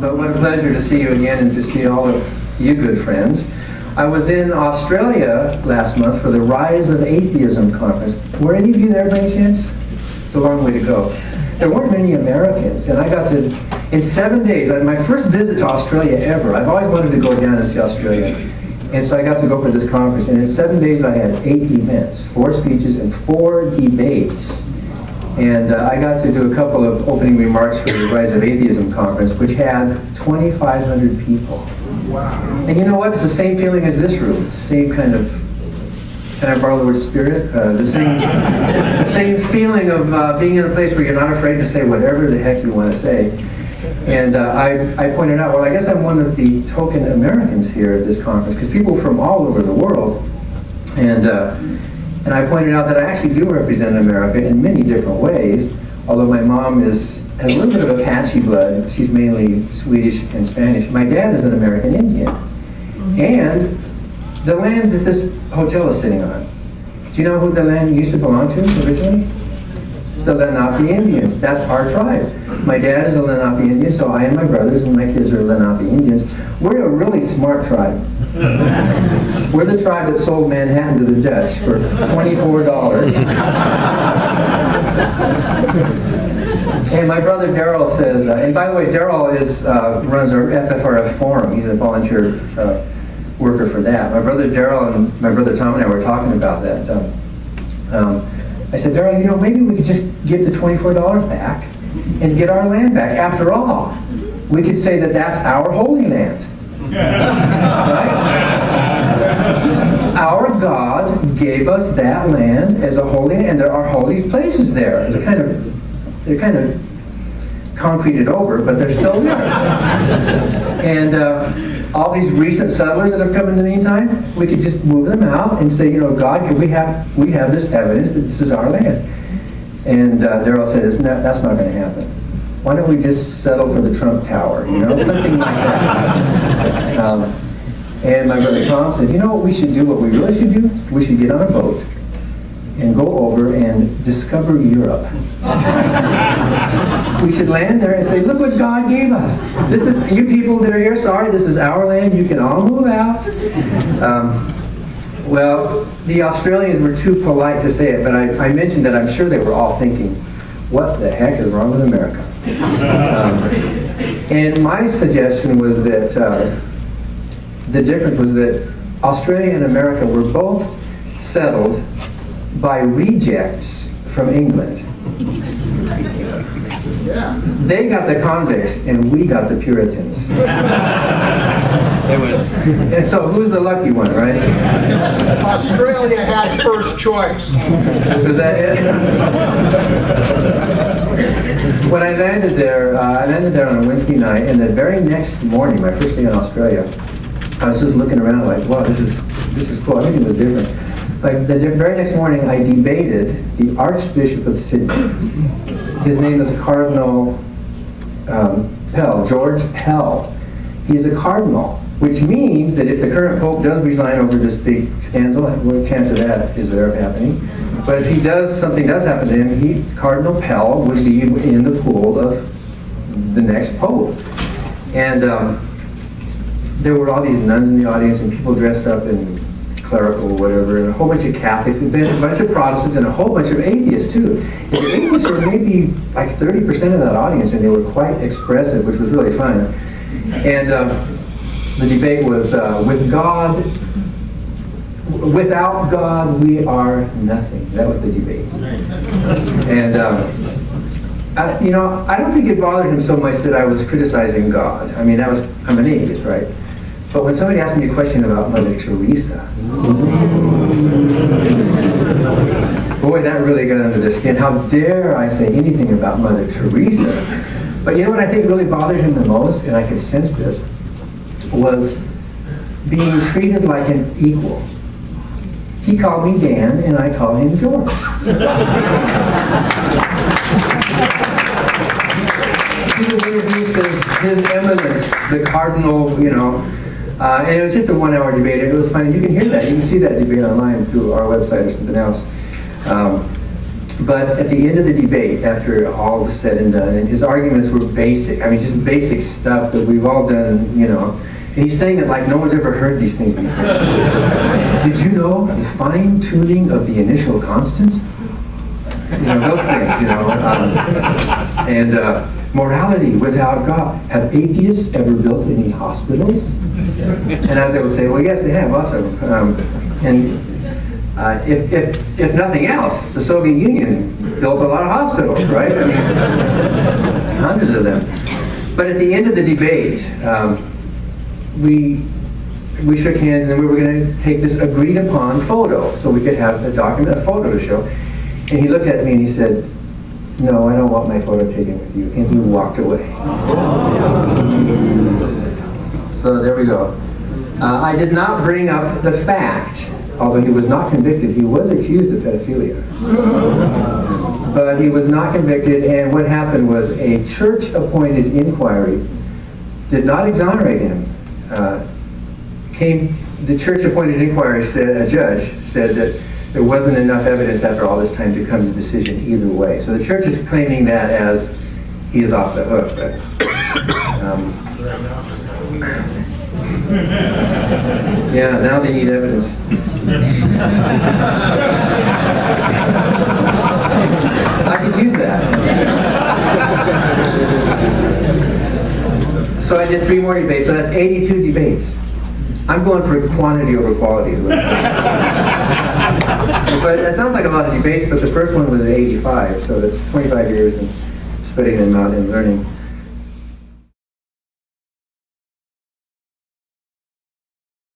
But what a pleasure to see you again and to see all of you good friends. I was in Australia last month for the Rise of Atheism conference. Were any of you there by any chance? It's a long way to go. There weren't many Americans, and I got to, in 7 days, my first visit to Australia ever. I've always wanted to go down and see Australia. And so I got to go for this conference, and in 7 days I had 8 events, 4 speeches, and 4 debates. And I got to do a couple of opening remarks for the Rise of Atheism conference, which had 2,500 people. Wow. And you know what? It's the same feeling as this room. It's the same kind of, can I borrow the word spirit? The same feeling of being in a place where you're not afraid to say whatever the heck you want to say. And I pointed out, well, I guess I'm one of the token Americans here at this conference, because people from all over the world. And I pointed out that I actually do represent America in many different ways, although my mom has a little bit of Apache blood. She's mainly Swedish and Spanish. My dad is an American Indian. And the land that this hotel is sitting on, do you know who the land used to belong to originally? The Lenape Indians. That's our tribe. My dad is a Lenape Indian, so I and my brothers and my kids are Lenape Indians. We're a really smart tribe. We're the tribe that sold Manhattan to the Dutch for $24. And my brother Daryl says, and by the way, Daryl runs our FFRF forum. He's a volunteer worker for that. My brother Daryl and my brother Tom and I were talking about that. I said, Daryl, you know, maybe we could just give the $24 back and get our land back. After all, we could say that that's our holy land. Right? Our God gave us that land as a holy, and there are holy places there. They're kind of concreted over, but they're still there. And all these recent settlers that have come in the meantime, we could just move them out and say, you know, God, we have this evidence that this is our land. And Daryl says, no, that's not going to happen. Why don't we just settle for the Trump Tower, you know, something like that. And my brother Tom said, you know what we should do, what we really should do? We should get on a boat and go over and discover Europe. We should land there and say, look what God gave us. This is, you people that are here, sorry, this is our land, you can all move out. Well, the Australians were too polite to say it, but I mentioned that I'm sure they were all thinking, what the heck is wrong with America? And my suggestion was that the difference was that Australia and America were both settled by rejects from England. They got the convicts and we got the Puritans. And so who's the lucky one, right? Australia had first choice. Is that it? When I landed there on a Wednesday night, and the very next morning, my first day in Australia, I was just looking around like, wow, this is cool. Everything was different. Like the very next morning, I debated the Archbishop of Sydney. His name is Cardinal Pell, George Pell. He's a cardinal, which means that if the current pope does resign over this big scandal, what chance of that is there of happening? But if he does, something does happen to him, Cardinal Pell would be in the pool of the next pope. And there were all these nuns in the audience and people dressed up in clerical or whatever, and a whole bunch of Catholics, and then a bunch of Protestants, and a whole bunch of atheists too. And the atheists were maybe like 30% of that audience, and they were quite expressive, which was really fun. And the debate was, without God, we are nothing. That was the debate. And I don't think it bothered him so much that I was criticizing God. I mean, I'm an atheist, right? But when somebody asked me a question about Mother Teresa, boy, that really got under their skin. How dare I say anything about Mother Teresa? But you know what I think really bothered him the most, and I could sense this, was being treated like an equal. He called me Dan, and I called him George. He was introduced as His Eminence, the Cardinal, you know. And it was just a 1 hour debate. It was funny. You can hear that. You can see that debate online through our website or something else. But at the end of the debate, after all was said and done, and his arguments were basic, I mean, just basic stuff that we've all done, you know, and he's saying it like no one's ever heard these things before. Did you know the fine-tuning of the initial constants? You know, those things, you know. And morality without God. Have atheists ever built any hospitals? And as they would say, well, yes, they have, lots of them. If nothing else, the Soviet Union built a lot of hospitals, right? I mean, hundreds of them. But at the end of the debate, we shook hands and we were going to take this agreed upon photo so we could have a document, a photo to show. And he looked at me and he said, "No, I don't want my photo taken with you." And he walked away. So there we go. I did not bring up the fact, although he was not convicted, he was accused of pedophilia. But he was not convicted, and what happened was a church-appointed inquiry did not exonerate him. The church-appointed inquiry said, a judge said that there wasn't enough evidence after all this time to come to a decision either way. So the church is claiming that as he is off the hook. But, yeah, now they need evidence. I could use that. So I did 3 more debates, so that's 82 debates. I'm going for quantity over quality. But it sounds like a lot of debates, but the first one was 85, so that's 25 years and spreading them out and learning.